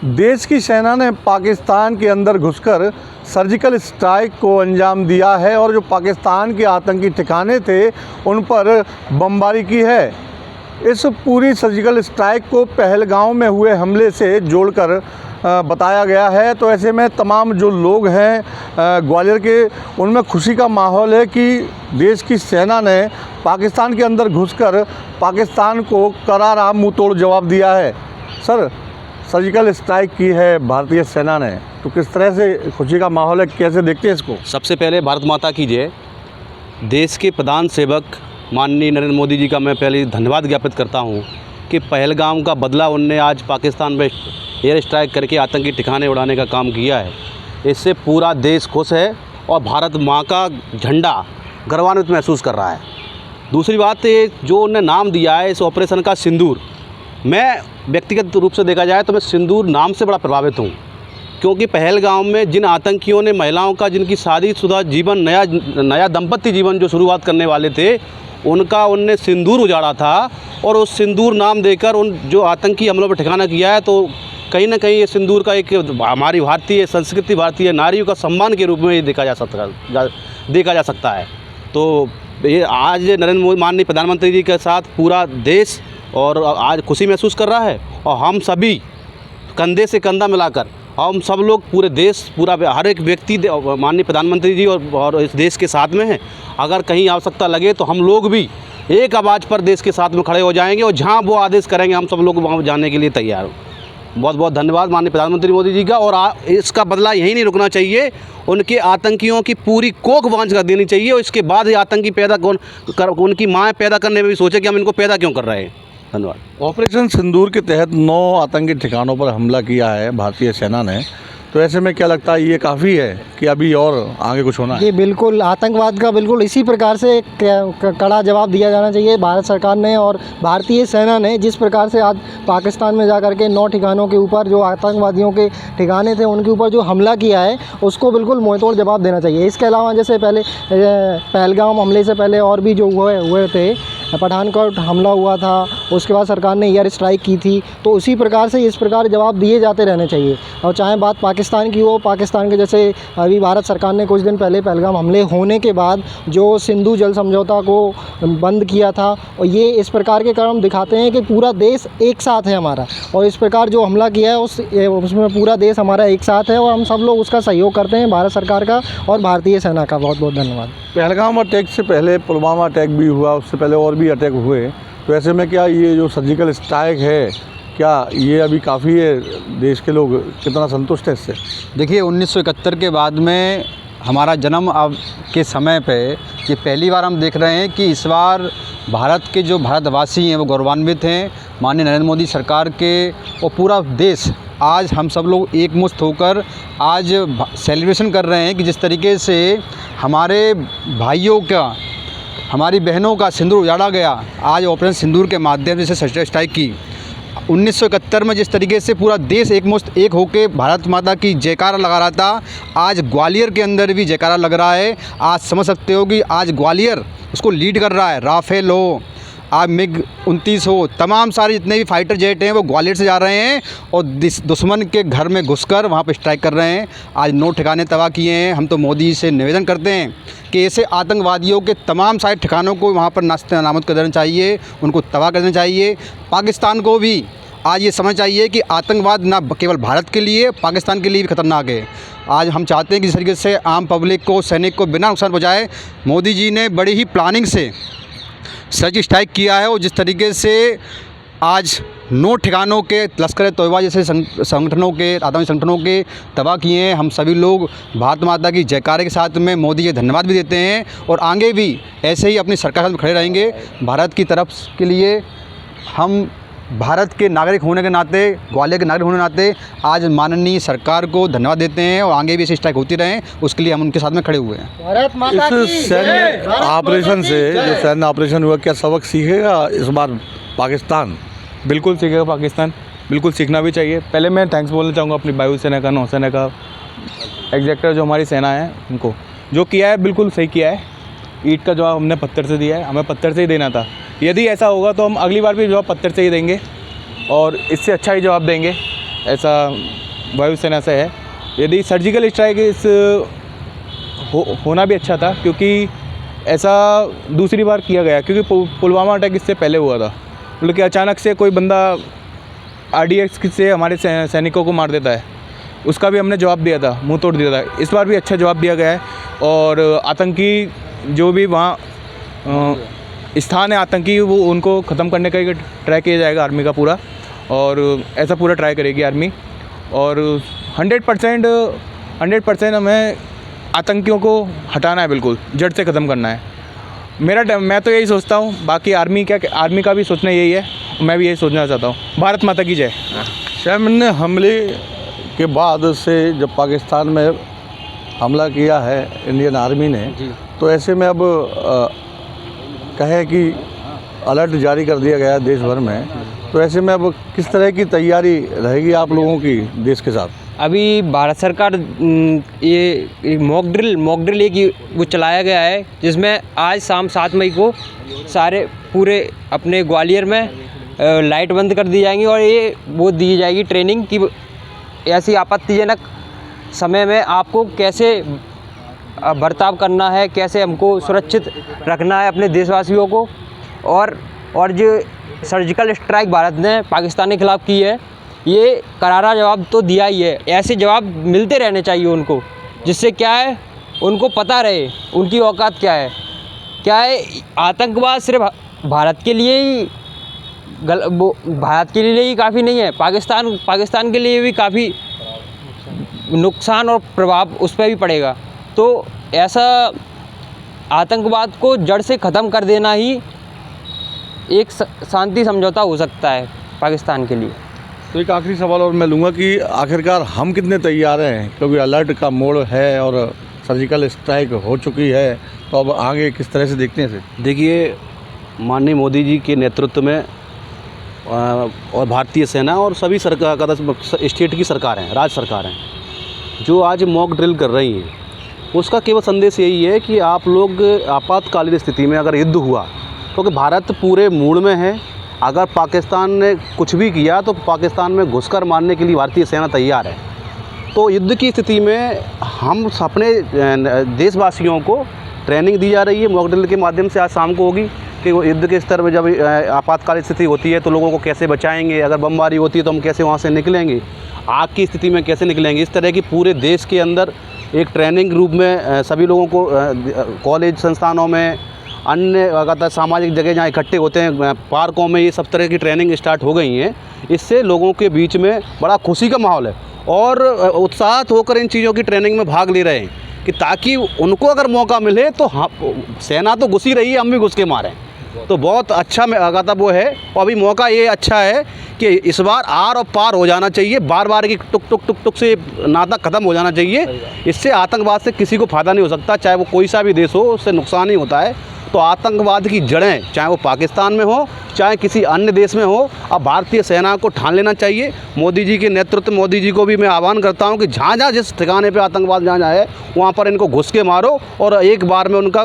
देश की सेना ने पाकिस्तान के अंदर घुसकर सर्जिकल स्ट्राइक को अंजाम दिया है और जो पाकिस्तान के आतंकी ठिकाने थे उन पर बमबारी की है। इस पूरी सर्जिकल स्ट्राइक को पहलगाम में हुए हमले से जोड़कर बताया गया है। तो ऐसे में तमाम जो लोग हैं ग्वालियर के, उनमें खुशी का माहौल है कि देश की सेना ने पाकिस्तान के अंदर घुसकर पाकिस्तान को करारा मुँह तोड़ जवाब दिया है। सर, सर्जिकल स्ट्राइक की है भारतीय सेना ने, तो किस तरह से खुशी का माहौल है, कैसे देखते हैं इसको? सबसे पहले भारत माता की जय। देश के प्रधान सेवक माननीय नरेंद्र मोदी जी का मैं पहले धन्यवाद ज्ञापित करता हूं कि पहलगाम का बदला उनने आज पाकिस्तान में एयर स्ट्राइक करके आतंकी ठिकाने उड़ाने का काम किया है। इससे पूरा देश खुश है और भारत माँ का झंडा गर्वान्वित महसूस कर रहा है। दूसरी बात, ये जो उन्होंने नाम दिया है इस ऑपरेशन का सिंदूर, मैं व्यक्तिगत रूप से देखा जाए तो मैं सिंदूर नाम से बड़ा प्रभावित हूँ, क्योंकि पहलगाम में जिन आतंकियों ने महिलाओं का, जिनकी शादीशुदा जीवन, नया दंपत्ति जीवन जो शुरुआत करने वाले थे, उनका उनने सिंदूर उजाड़ा था और उस सिंदूर नाम देकर उन जो आतंकी हमलों पर ठिकाना किया है। तो कहीं ना कहीं ये सिंदूर का एक हमारी भारतीय संस्कृति, भारतीय नारियों का सम्मान के रूप में ये देखा जा सकता है। तो ये आज माननीय प्रधानमंत्री जी के साथ पूरा देश और आज खुशी महसूस कर रहा है और हम सभी कंधे से कंधा मिलाकर हम सब लोग पूरे देश, पूरा हर एक व्यक्ति माननीय प्रधानमंत्री जी और इस देश के साथ में हैं। अगर कहीं आवश्यकता लगे तो हम लोग भी एक आवाज़ पर देश के साथ में खड़े हो जाएंगे और जहां वो आदेश करेंगे हम सब लोग वहां जाने के लिए तैयार हो। बहुत बहुत धन्यवाद माननीय प्रधानमंत्री मोदी जी का। और इसका बदला यहीं नहीं रुकना चाहिए, उनके आतंकियों की पूरी कोख बांझ कर देनी चाहिए और इसके बाद ही आतंकी उनकी माँ पैदा करने में भी सोचे कि हम इनको पैदा क्यों कर रहे हैं। धन्यवाद। ऑपरेशन सिंदूर के तहत 9 आतंकी ठिकानों पर हमला किया है भारतीय सेना ने, तो ऐसे में क्या लगता है ये काफ़ी है कि अभी और आगे कुछ होना है? ये बिल्कुल आतंकवाद का बिल्कुल इसी प्रकार से कड़ा जवाब दिया जाना चाहिए। भारत सरकार ने और भारतीय सेना ने जिस प्रकार से आज पाकिस्तान में जाकर के 9 ठिकानों के ऊपर, जो आतंकवादियों के ठिकाने थे उनके ऊपर जो हमला किया है, उसको बिल्कुल मुँहतोड़ जवाब देना चाहिए। इसके अलावा जैसे पहले पहलगाम हमले से पहले और भी जो हुए थे, पठानकोट हमला हुआ था, उसके बाद सरकार ने एयर स्ट्राइक की थी, तो उसी प्रकार से इस प्रकार जवाब दिए जाते रहने चाहिए। और चाहे बात पाकिस्तान की हो, पाकिस्तान के जैसे अभी भारत सरकार ने कुछ दिन पहले पहलगाम हमले होने के बाद जो सिंधु जल समझौता को बंद किया था, और ये इस प्रकार के कदम दिखाते हैं कि पूरा देश एक साथ है हमारा, और इस प्रकार जो हमला किया है उसमें पूरा देश हमारा एक साथ है और हम सब लोग उसका सहयोग करते हैं, भारत सरकार का और भारतीय सेना का। बहुत बहुत धन्यवाद। पहलगाम अटैक से पहले पुलवामा अटैक भी हुआ, उससे पहले और भी अटैक हुए, तो ऐसे में क्या ये जो सर्जिकल स्ट्राइक है, क्या ये अभी काफ़ी है? देश के लोग कितना संतुष्ट है इससे? देखिए, 1971 के बाद में हमारा जन्म अब के समय पे ये पहली बार हम देख रहे हैं कि इस बार भारत के जो भारतवासी हैं वो गौरवान्वित हैं माननीय नरेंद्र मोदी सरकार के, और पूरा देश आज हम सब लोग एकमुश्त होकर आज सेलिब्रेशन कर रहे हैं कि जिस तरीके से हमारे भाइयों का, हमारी बहनों का सिंदूर उजाड़ा गया आज ऑपरेशन सिंदूर के माध्यम से सर्जिकल स्ट्राइक की। 1971 में जिस तरीके से पूरा देश एक होकर भारत माता की जयकारा लगा रहा था, आज ग्वालियर के अंदर भी जयकारा लग रहा है। आज समझ सकते हो कि आज ग्वालियर उसको लीड कर रहा है। राफेल हो, आज MiG-29 हो, तमाम सारे जितने भी फाइटर जेट हैं वो ग्वालियर से जा रहे हैं और दुश्मन के घर में घुसकर वहाँ पर स्ट्राइक कर रहे हैं। आज 9 ठिकाने तबाह किए हैं। हम तो मोदी से निवेदन करते हैं कि ऐसे आतंकवादियों के तमाम सारे ठिकानों को वहाँ पर नामद कर देना चाहिए, उनको तबाह कर देना चाहिए। पाकिस्तान को भी आज ये समझ चाहिए कि आतंकवाद ना केवल भारत के लिए, पाकिस्तान के लिए भी ख़तरनाक है। आज हम चाहते हैं कि जिस तरीके से आम पब्लिक को, सैनिक को बिना नुकसान पहुँचाए, मोदी जी ने बड़ी ही प्लानिंग से सर्जिकल स्ट्राइक किया है। और जिस तरीके से आज 9 ठिकानों के लश्कर-ए-तोयबा जैसे संगठनों के, आतंकी संगठनों के तबाह किए हैं, हम सभी लोग भारत माता की जयकारे के साथ में मोदी जी धन्यवाद भी देते हैं और आगे भी ऐसे ही अपनी सरकार के साथ खड़े रहेंगे। भारत की तरफ के लिए हम भारत के नागरिक होने के नाते, ग्वालियर के नागरिक होने के नाते आज माननीय सरकार को धन्यवाद देते हैं और आगे भी ऐसी स्ट्राइक होती रहें, उसके लिए हम उनके साथ में खड़े हुए हैं। भारत माता की इस सैन्य ऑपरेशन से, जो सैन्य ऑपरेशन हुआ, क्या सबक सीखेगा इस बार पाकिस्तान? बिल्कुल सीखेगा पाकिस्तान, बिल्कुल सीखना भी चाहिए। पहले मैं थैंक्स बोलना चाहूँगा अपनी वायुसेना का, नौसेना का, एग्जैक्टर जो हमारी सेना है उनको, जो किया है बिल्कुल सही किया है। ईंट का जवाब हमने पत्थर से दिया है, हमें पत्थर से ही देना था। यदि ऐसा होगा तो हम अगली बार भी जवाब पत्थर से ही देंगे और इससे अच्छा ही जवाब देंगे। ऐसा वायुसेना से है। यदि सर्जिकल स्ट्राइक होना भी अच्छा था, क्योंकि ऐसा दूसरी बार किया गया, क्योंकि पुलवामा अटैक इससे पहले हुआ था। मतलब कि अचानक से कोई बंदा RDX से हमारे सैनिकों को मार देता है, उसका भी हमने जवाब दिया था, मुंह तोड़ दिया था। इस बार भी अच्छा जवाब दिया गया है और आतंकी जो भी वहाँ स्थान है आतंकी, वो उनको ख़त्म करने का एक ट्राई किया जाएगा आर्मी का पूरा, और ऐसा पूरा ट्राई करेगी आर्मी। और 100% हमें आतंकियों को हटाना है, बिल्कुल जड़ से ख़त्म करना है। मैं तो यही सोचता हूँ, बाकी आर्मी का भी सोचना यही है, मैं भी यही सोचना चाहता हूँ। भारत माता की जय। शैमन्य हमले के बाद से जब पाकिस्तान में हमला किया है इंडियन आर्मी ने, तो ऐसे में अब कहें कि अलर्ट जारी कर दिया गया है देश भर में, तो ऐसे में अब किस तरह की तैयारी रहेगी आप लोगों की देश के साथ? अभी भारत सरकार ये मॉक ड्रिल एक वो चलाया गया है, जिसमें आज शाम 7 मई को सारे पूरे अपने ग्वालियर में लाइट बंद कर दी जाएंगी और ये वो दी जाएगी ट्रेनिंग कि ऐसी आपत्तिजनक समय में आपको कैसे बर्ताव करना है, कैसे हमको सुरक्षित रखना है अपने देशवासियों को। और जो सर्जिकल स्ट्राइक भारत ने पाकिस्तान के ख़िलाफ़ की है, ये करारा जवाब तो दिया ही है। ऐसे जवाब मिलते रहने चाहिए उनको, जिससे क्या है उनको पता रहे उनकी औकात क्या है। आतंकवाद सिर्फ भारत के लिए ही काफ़ी नहीं है, पाकिस्तान के लिए भी काफ़ी नुकसान और प्रभाव उस पर भी पड़ेगा। तो ऐसा आतंकवाद को जड़ से ख़त्म कर देना ही एक शांति समझौता हो सकता है पाकिस्तान के लिए। तो एक आखिरी सवाल और मैं लूँगा कि आखिरकार हम कितने तैयार हैं, क्योंकि अलर्ट का मोड है और सर्जिकल स्ट्राइक हो चुकी है, तो अब आगे किस तरह से देखते हैं इसे? देखिए, माननीय मोदी जी के नेतृत्व में और भारतीय सेना और सभी सरकार स्टेट की सरकार हैं, राज्य सरकार हैं, जो आज मॉक ड्रिल कर रही हैं, उसका केवल संदेश यही है कि आप लोग आपातकालीन स्थिति में अगर युद्ध हुआ, क्योंकि भारत पूरे मूड में है, अगर पाकिस्तान ने कुछ भी किया तो पाकिस्तान में घुसकर मारने के लिए भारतीय सेना तैयार है। तो युद्ध की स्थिति में हम अपने देशवासियों को ट्रेनिंग दी जा रही है, मॉक ड्रिल के माध्यम से आज शाम को होगी कि युद्ध के स्तर में जब आपातकालीन स्थिति होती है तो लोगों को कैसे बचाएंगे, अगर बमबारी होती है तो हम कैसे वहाँ से निकलेंगे, आग की स्थिति में कैसे निकलेंगे। इस तरह की पूरे देश के अंदर एक ट्रेनिंग रूप में सभी लोगों को कॉलेज संस्थानों में, अन्य लगातार सामाजिक जगह जहाँ इकट्ठे होते हैं, पार्कों में, ये सब तरह की ट्रेनिंग स्टार्ट हो गई हैं। इससे लोगों के बीच में बड़ा खुशी का माहौल है और उत्साहित होकर इन चीज़ों की ट्रेनिंग में भाग ले रहे हैं कि ताकि उनको अगर मौका मिले तो सेना तो घुसी रही है, हम भी घुस के मारें। तो बहुत अच्छा लगातार वो है। और अभी मौका ये अच्छा है कि इस बार आर और पार हो जाना चाहिए, बार बार की टुक टुक टुक टुक से नाता ख़त्म हो जाना चाहिए। इससे आतंकवाद से किसी को फ़ायदा नहीं हो सकता, चाहे वो कोई सा भी देश हो, उससे नुकसान ही होता है। तो आतंकवाद की जड़ें चाहे वो पाकिस्तान में हो, चाहे किसी अन्य देश में हो, अब भारतीय सेना को ठान लेना चाहिए। मोदी जी के नेतृत्व, मोदी जी को भी मैं आह्वान करता हूं कि जहाँ जहाँ जिस ठिकाने पे आतंकवाद जहाँ है वहाँ पर इनको घुस के मारो और एक बार में उनका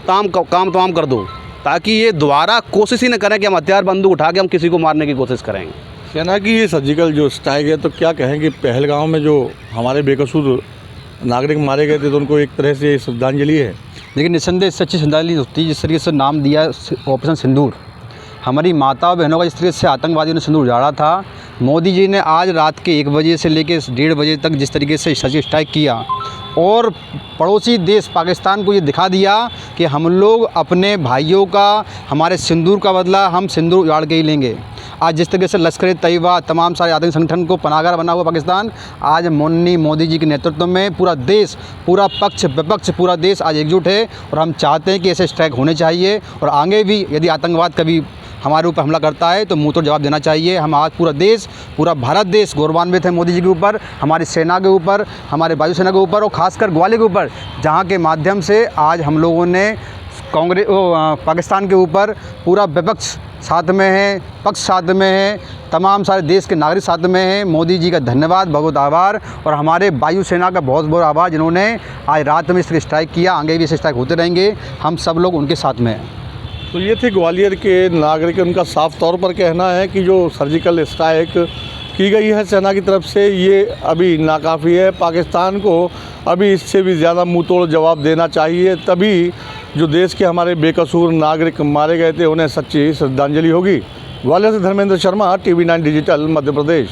काम तमाम कर दो, ताकि ये दोबारा कोशिश ही न करें कि हम हथियार बंदूक उठा के हम किसी को मारने की कोशिश करेंगे। सेना की ये सर्जिकल जो स्ट्राइक है, तो क्या कहें कि पहलगाम में जो हमारे बेकसूर नागरिक मारे गए थे, तो उनको एक तरह से श्रद्धांजलि है। लेकिन निस्संदेह सच्ची श्रद्धांजलि होती है। जिस तरीके से नाम दिया ऑपरेशन सिंदूर, हमारी माता बहनों का जिस तरीके से आतंकवादियों ने सिंदूर उजाड़ा था, मोदी जी ने आज रात के 1 बजे से लेकर 1:30 बजे तक जिस तरीके से सर्जिकल स्ट्राइक किया और पड़ोसी देश पाकिस्तान को ये दिखा दिया कि हम लोग अपने भाइयों का, हमारे सिंदूर का बदला हम सिंदूर उजाड़ के ही लेंगे। आज जिस तरीके से लश्कर तैयबा, तमाम सारे आतंकी संगठन को पनाहगाह बना हुआ पाकिस्तान, आज मोदी जी के नेतृत्व में पूरा देश, पूरा पक्ष विपक्ष, पूरा देश आज एकजुट है और हम चाहते हैं कि ऐसे स्ट्राइक होने चाहिए और आगे भी यदि आतंकवाद कभी हमारे ऊपर हमला करता है तो मुँह तोड़ जवाब देना चाहिए। हम आज पूरा देश, पूरा भारत देश गौरवान्वित है मोदी जी के ऊपर, हमारी सेना के ऊपर, हमारे वायुसेना के ऊपर और ख़ासकर ग्वालियर के ऊपर, जहाँ के माध्यम से आज हम लोगों ने पाकिस्तान के ऊपर पूरा विपक्ष साथ में है, पक्ष साथ में है, तमाम सारे देश के नागरिक साथ में हैं। मोदी जी का धन्यवाद, बहुत आभार, और हमारे वायुसेना का बहुत बहुत आभार जिन्होंने आज रात में इस स्ट्राइक किया। आगे भी इस स्ट्राइक होते रहेंगे, हम सब लोग उनके साथ में हैं। तो ये थे ग्वालियर के नागरिक, उनका साफ तौर पर कहना है कि जो सर्जिकल स्ट्राइक की गई है सेना की तरफ से, ये अभी नाकाफ़ी है। पाकिस्तान को अभी इससे भी ज़्यादा मुँह तोड़ जवाब देना चाहिए, तभी जो देश के हमारे बेकसूर नागरिक मारे गए थे उन्हें सच्ची श्रद्धांजलि होगी। ग्वालियर से धर्मेंद्र शर्मा, TV9 डिजिटल, मध्य प्रदेश।